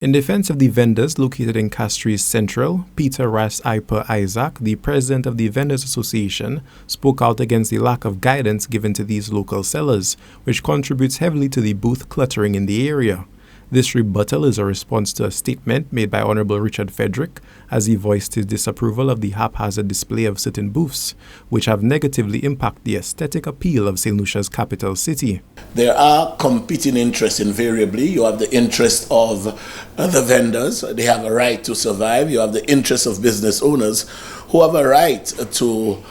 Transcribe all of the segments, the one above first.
In defense of the vendors located in Castries Central, Ras Ipa Isaac, the president of the Vendors Association, spoke out against the lack of guidance given to these local sellers, which contributes heavily to the booth cluttering in the area. This rebuttal is a response to a statement made by Honorable Richard Frederick as he voiced his disapproval of the haphazard display of certain booths, which have negatively impacted the aesthetic appeal of St. Lucia's capital city. There are competing interests invariably. You have the interest of the vendors. They have a right to survive. You have the interest of business owners who have a right to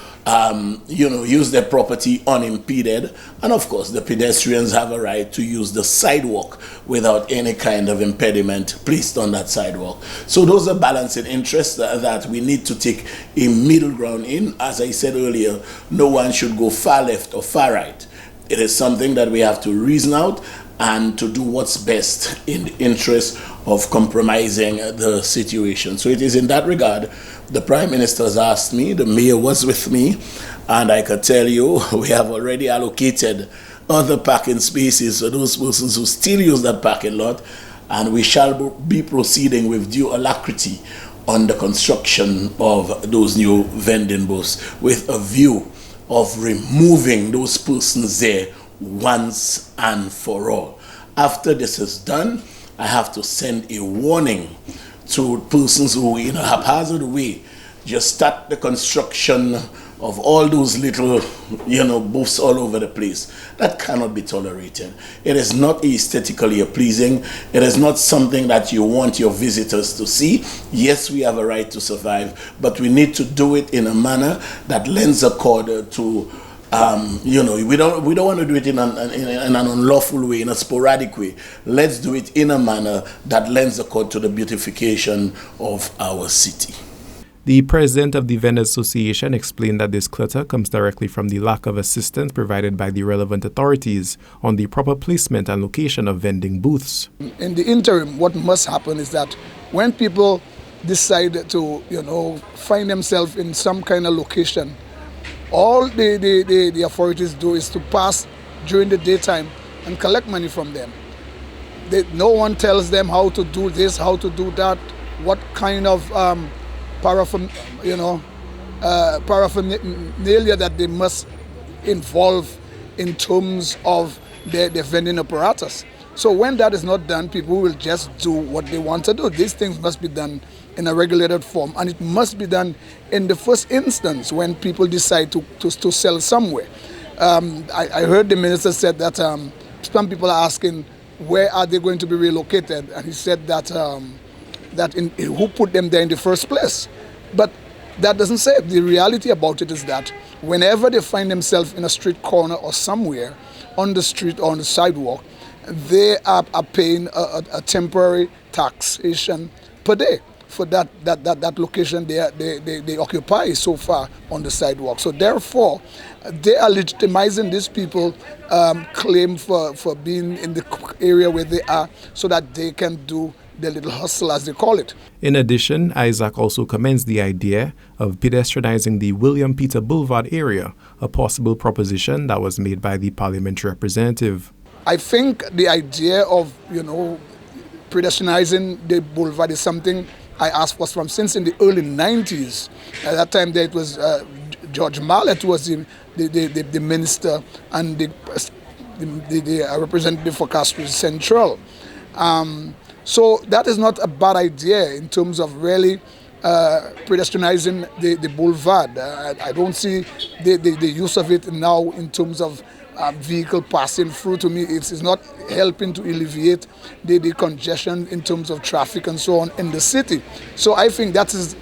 use their property unimpeded. And of course, the pedestrians have a right to use the sidewalk without any kind of impediment placed on that sidewalk. So those are balancing interests that we need to take a middle ground in. As I said earlier, no one should go far left or far right. It is something that we have to reason out and to do what's best in the interest of compromising the situation. So it is in that regard, the Prime Minister has asked me, the Mayor was with me, and I can tell you we have already allocated other parking spaces for those persons who still use that parking lot, and we shall be proceeding with due alacrity on the construction of those new vending booths with a view of removing those persons there once and for all. After this is done, I have to send a warning to persons who, in a haphazard way, just start the construction of all those little, booths all over the place. That cannot be tolerated. It is not aesthetically pleasing. It is not something that you want your visitors to see. Yes, we have a right to survive, but we need to do it in a manner that lends accord to we don't want to do it in an unlawful way, in a sporadic way. Let's do it in a manner that lends accord to the beautification of our city. The president of the Vendors Association explained that this clutter comes directly from the lack of assistance provided by the relevant authorities on the proper placement and location of vending booths. In the interim, what must happen is that when people decide to, find themselves in some kind of location, all the authorities do is to pass during the daytime and collect money from them. No one tells them how to do this, how to do that, what kind of paraphernalia that they must involve in terms of their vending apparatus. So when that is not done, people will just do what they want to do. These things must be done in a regulated form, and it must be done in the first instance when people decide to sell somewhere. I heard the minister said that some people are asking where are they going to be relocated, and he said that who put them there in the first place. But that doesn't say it. The reality about it is that whenever they find themselves in a street corner or somewhere on the street or on the sidewalk, they are paying a temporary taxation per day for that location they occupy so far on the sidewalk. So therefore, they are legitimizing these people claim for being in the area where they are so that they can do their little hustle, as they call it. In addition, Isaac also commends the idea of pedestrianizing the William Peter Boulevard area, a possible proposition that was made by the parliamentary representative. I think the idea of, pedestrianizing the boulevard is something I asked for from since in the early 90s. At that time, it was George Mallet was the minister and the representative for Castries Central. So that is not a bad idea in terms of really pedestrianizing the boulevard. I don't see the use of it now in terms of vehicle passing through. To me, it's not helping to alleviate the congestion in terms of traffic and so on in the city. So I think that is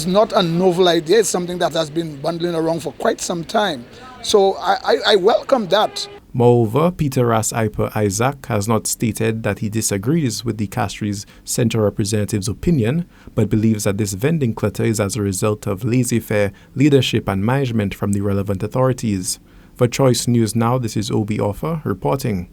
not a novel idea. It's something that has been bundling around for quite some time. So I welcome that. Moreover, Ras Ipa Isaac has not stated that he disagrees with the Castries Central representative's opinion, but believes that this vending clutter is as a result of laissez-faire leadership and management from the relevant authorities. For Choice News Now, this is Obi Offor reporting.